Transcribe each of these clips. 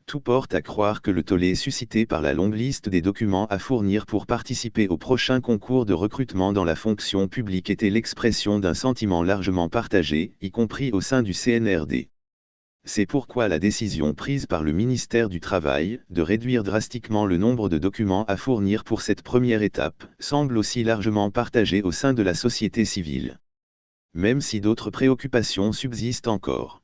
tout porte à croire que le tollé suscité par la longue liste des documents à fournir pour participer au prochain concours de recrutement dans la fonction publique était l'expression d'un sentiment largement partagé, y compris au sein du CNRD. C'est pourquoi la décision prise par le ministère du Travail, de réduire drastiquement le nombre de documents à fournir pour cette première étape, semble aussi largement partagée au sein de la société civile. Même si d'autres préoccupations subsistent encore.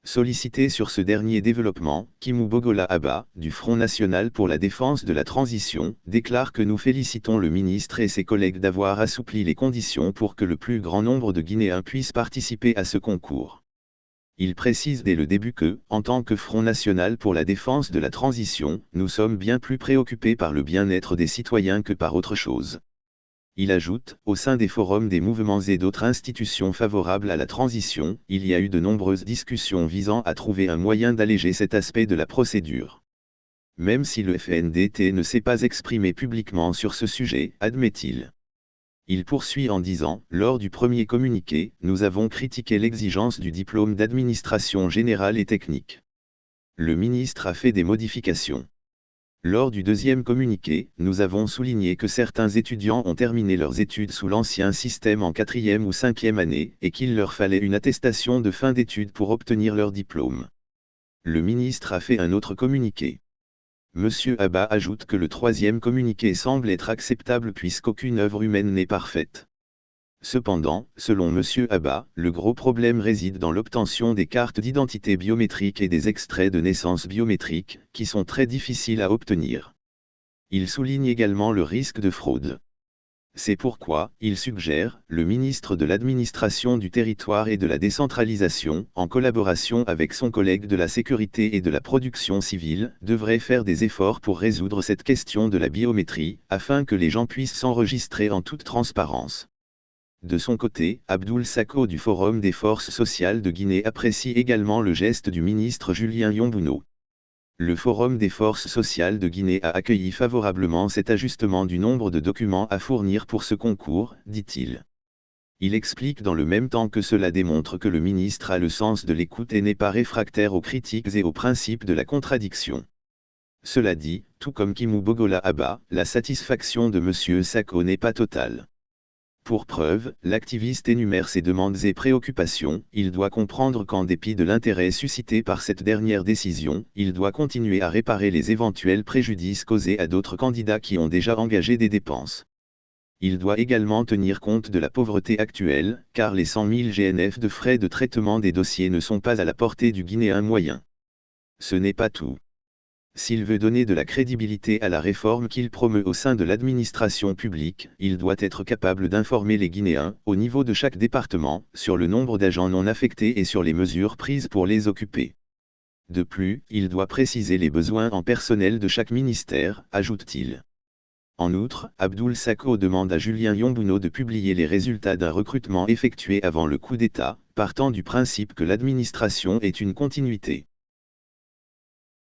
Sollicité sur ce dernier développement, Kimou Bogola Abba, du Front National pour la Défense de la Transition, déclare que nous félicitons le ministre et ses collègues d'avoir assoupli les conditions pour que le plus grand nombre de Guinéens puissent participer à ce concours. Il précise dès le début que, en tant que Front National pour la Défense de la Transition, nous sommes bien plus préoccupés par le bien-être des citoyens que par autre chose. Il ajoute, au sein des forums des mouvements et d'autres institutions favorables à la transition, il y a eu de nombreuses discussions visant à trouver un moyen d'alléger cet aspect de la procédure. Même si le FNDT ne s'est pas exprimé publiquement sur ce sujet, admet-il. Il poursuit en disant, lors du premier communiqué, nous avons critiqué l'exigence du diplôme d'administration générale et technique. Le ministre a fait des modifications. Lors du deuxième communiqué, nous avons souligné que certains étudiants ont terminé leurs études sous l'ancien système en 4e ou 5e année, et qu'il leur fallait une attestation de fin d'études pour obtenir leur diplôme. Le ministre a fait un autre communiqué. Monsieur Abba ajoute que le troisième communiqué semble être acceptable puisqu'aucune œuvre humaine n'est parfaite. Cependant, selon Monsieur Abba, le gros problème réside dans l'obtention des cartes d'identité biométriques et des extraits de naissance biométriques, qui sont très difficiles à obtenir. Il souligne également le risque de fraude. C'est pourquoi, il suggère, le ministre de l'Administration du Territoire et de la Décentralisation, en collaboration avec son collègue de la Sécurité et de la Production civile, devrait faire des efforts pour résoudre cette question de la biométrie, afin que les gens puissent s'enregistrer en toute transparence. De son côté, Abdoul Sako du Forum des forces sociales de Guinée apprécie également le geste du ministre Julien Yombouno. Le Forum des forces sociales de Guinée a accueilli favorablement cet ajustement du nombre de documents à fournir pour ce concours, dit-il. Il explique dans le même temps que cela démontre que le ministre a le sens de l'écoute et n'est pas réfractaire aux critiques et aux principes de la contradiction. Cela dit, tout comme Kimou Bogola Abba, la satisfaction de M. Sako n'est pas totale. Pour preuve, l'activiste énumère ses demandes et préoccupations, il doit comprendre qu'en dépit de l'intérêt suscité par cette dernière décision, il doit continuer à réparer les éventuels préjudices causés à d'autres candidats qui ont déjà engagé des dépenses. Il doit également tenir compte de la pauvreté actuelle, car les 100 000 GNF de frais de traitement des dossiers ne sont pas à la portée du Guinéen moyen. Ce n'est pas tout. S'il veut donner de la crédibilité à la réforme qu'il promeut au sein de l'administration publique, il doit être capable d'informer les Guinéens, au niveau de chaque département, sur le nombre d'agents non affectés et sur les mesures prises pour les occuper. De plus, il doit préciser les besoins en personnel de chaque ministère, ajoute-t-il. En outre, Abdoul Sako demande à Julien Yombouno de publier les résultats d'un recrutement effectué avant le coup d'État, partant du principe que l'administration est une continuité.